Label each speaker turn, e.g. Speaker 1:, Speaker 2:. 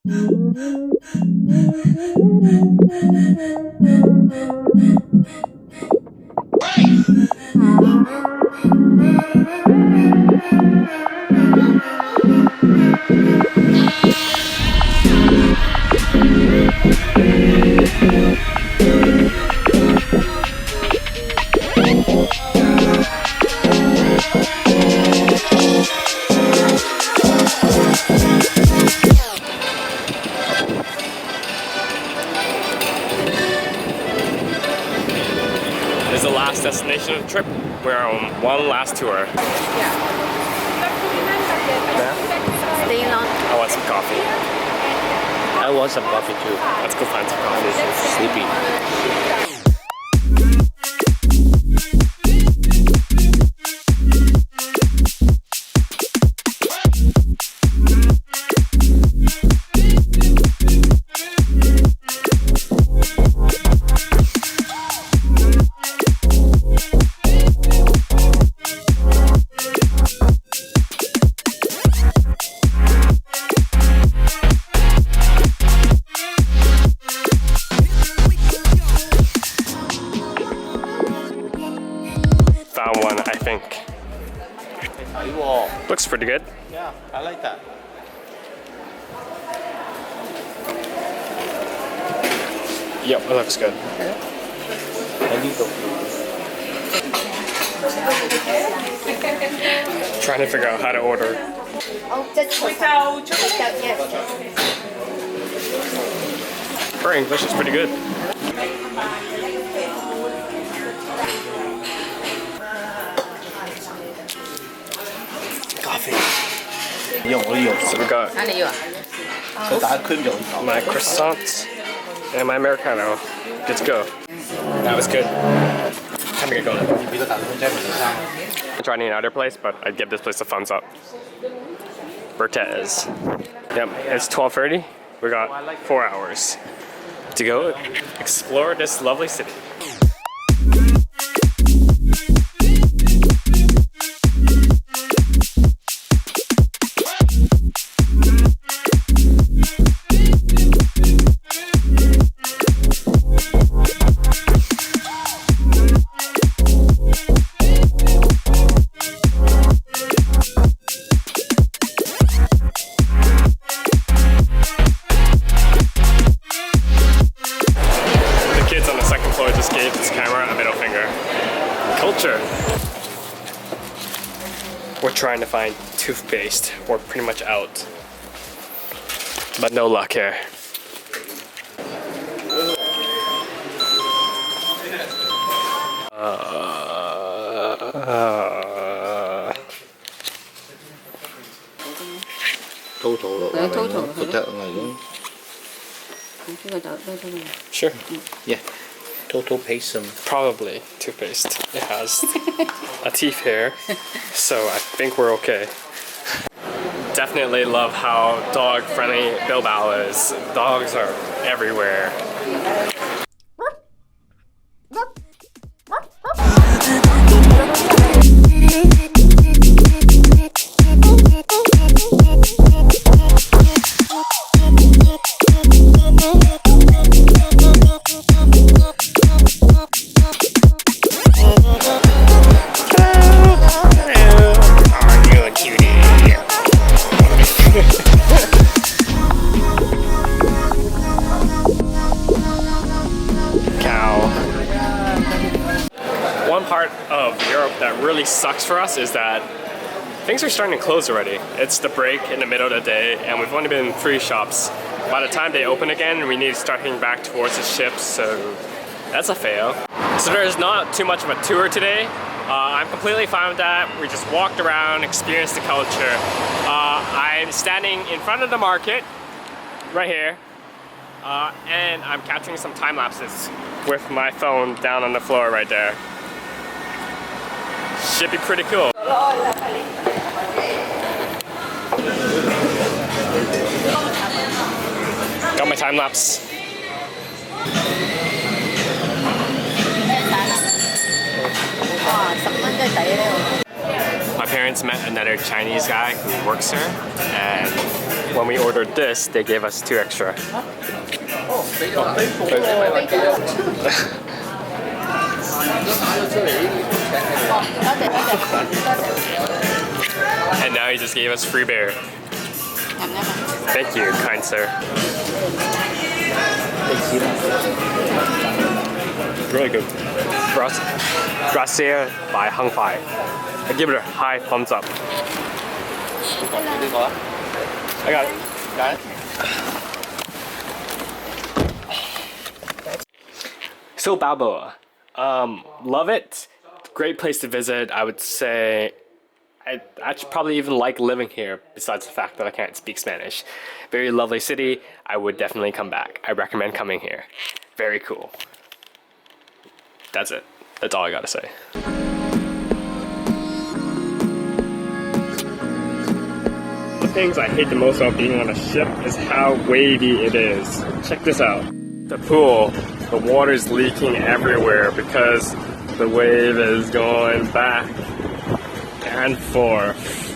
Speaker 1: This is the last destination of the trip. We're on one last tour.
Speaker 2: Yeah. Stay long.
Speaker 1: I want some coffee.
Speaker 3: I want some coffee too.
Speaker 1: Let's go find some coffee.
Speaker 3: Sleepy.
Speaker 1: Found one, I think. Looks pretty good.
Speaker 3: Yeah, I like that.
Speaker 1: Yep, it looks good. Trying to figure out how to order.
Speaker 2: Oh, just without chocolate. Yes.
Speaker 1: Her English is pretty good.
Speaker 3: Coffee.
Speaker 1: So we got my croissant and my Americano. Good to go. That was good. Time to get going. I'm trying another place, but I'd give this place a thumbs up. Bertez. Yep, it's 12:30. We got 4 hours to go explore this lovely city. Just gave this camera a middle finger. Culture. We're trying to find toothpaste. We're pretty much out. But no luck here. Sure.
Speaker 3: Yeah. Total paste some.
Speaker 1: Probably toothpaste. It has a teeth here, so I think we're okay. Definitely love how dog friendly Bilbao is. Dogs are everywhere. One part of Europe that really sucks for us is that things are starting to close already. It's the break in the middle of the day and we've only been in 3 shops. By the time they open again, we need to start heading back towards the ships, so that's a fail. So there's not too much of a tour today. I'm completely fine with that. We just walked around, experienced the culture. I'm standing in front of the market, right here, and I'm capturing some time lapses with my phone down on the floor right there. Should be pretty cool. Got my time lapse. My parents met another Chinese guy who works here, and when we ordered this, they gave us 2 extra. And now he just gave us free beer. Thank you, kind sir. Really good. Gracia by Hung Fai. I give it a high thumbs up. I got it.
Speaker 3: Got it?
Speaker 1: So Balboa, love it. Great place to visit. I would say I should probably even like living here besides the fact that I can't speak Spanish. Very lovely city. I would definitely come back. I recommend coming here. Very cool. That's it. That's all I gotta say. The things I hate the most about being on a ship is how wavy it is. Check this out. The pool, the water's leaking everywhere because the wave is going back and forth.